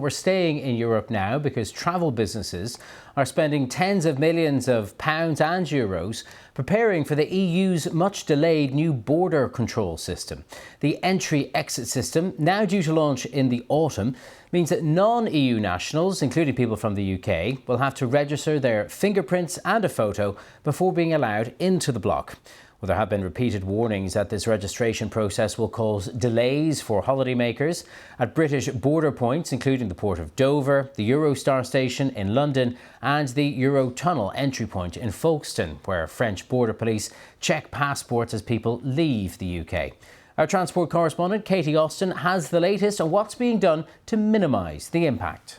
we're staying in Europe now because travel businesses are spending tens of millions of pounds and euros preparing for the EU's much delayed new border control system. The entry-exit system, now due to launch in the autumn, means that non-EU nationals, including people from the UK, will have to register their fingerprints and a photo before being allowed into the bloc. Well, there have been repeated warnings that this registration process will cause delays for holidaymakers at British border points, including the port of Dover, the Eurostar station in London and the Eurotunnel entry point in Folkestone, where French border police check passports as people leave the UK. Our transport correspondent Katie Austin has the latest on what's being done to minimise the impact.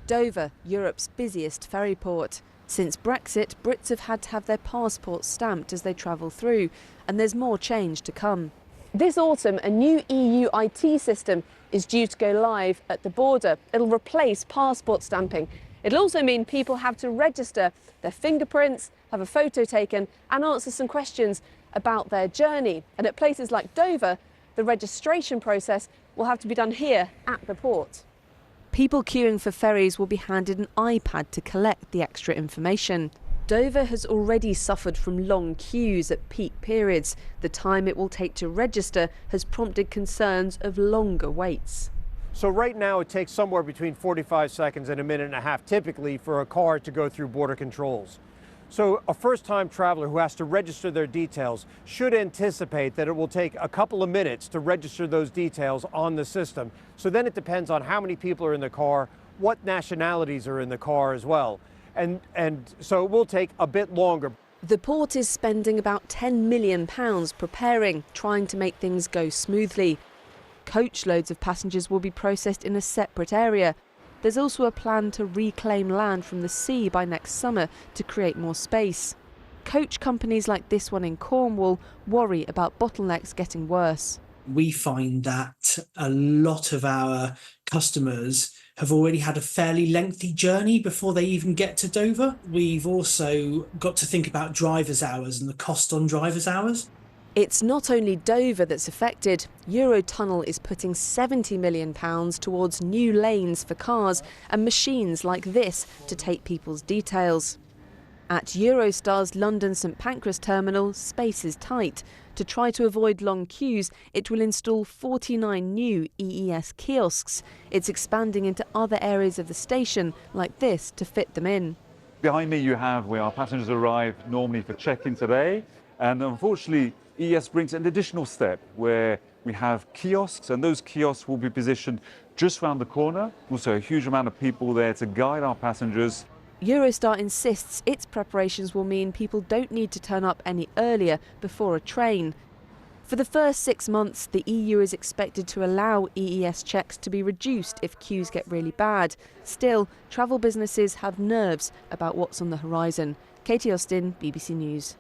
Dover, Europe's busiest ferry port. Since Brexit, Brits have had to have their passports stamped as they travel through, and there's more change to come. This autumn, a new EU IT system is due to go live at the border. It'll replace passport stamping. It'll also mean people have to register their fingerprints, have a photo taken, and answer some questions about their journey. And at places like Dover, the registration process will have to be done here at the port. People queuing for ferries will be handed an iPad to collect the extra information. Dover has already suffered from long queues at peak periods. The time it will take to register has prompted concerns of longer waits. So right now it takes somewhere between 45 seconds and a minute and a half typically for a car to go through border controls. So a first-time traveler who has to register their details should anticipate that it will take a couple of minutes to register those details on the system. So then it depends on how many people are in the car, what nationalities are in the car as well. And so it will take a bit longer. The port is spending about £10 million preparing, trying to make things go smoothly. Coachloads of passengers will be processed in a separate area. There's also a plan to reclaim land from the sea by next summer to create more space. Coach companies like this one in Cornwall worry about bottlenecks getting worse. We find that a lot of our customers have already had a fairly lengthy journey before they even get to Dover. We've also got to think about driver's hours and the cost on driver's hours. It's not only Dover that's affected. Eurotunnel is putting £70 million towards new lanes for cars and machines like this to take people's details. At Eurostar's London St Pancras terminal, space is tight. To try to avoid long queues, it will install 49 new EES kiosks. It's expanding into other areas of the station like this to fit them in. Behind me you have where our passengers arrive normally for check-in today, and unfortunately EES brings an additional step where we have kiosks, and those kiosks will be positioned just round the corner. Also a huge amount of people there to guide our passengers. Eurostar insists its preparations will mean people don't need to turn up any earlier before a train. For the first 6 months, the EU is expected to allow EES checks to be reduced if queues get really bad. Still, travel businesses have nerves about what's on the horizon. Katie Austin, BBC News.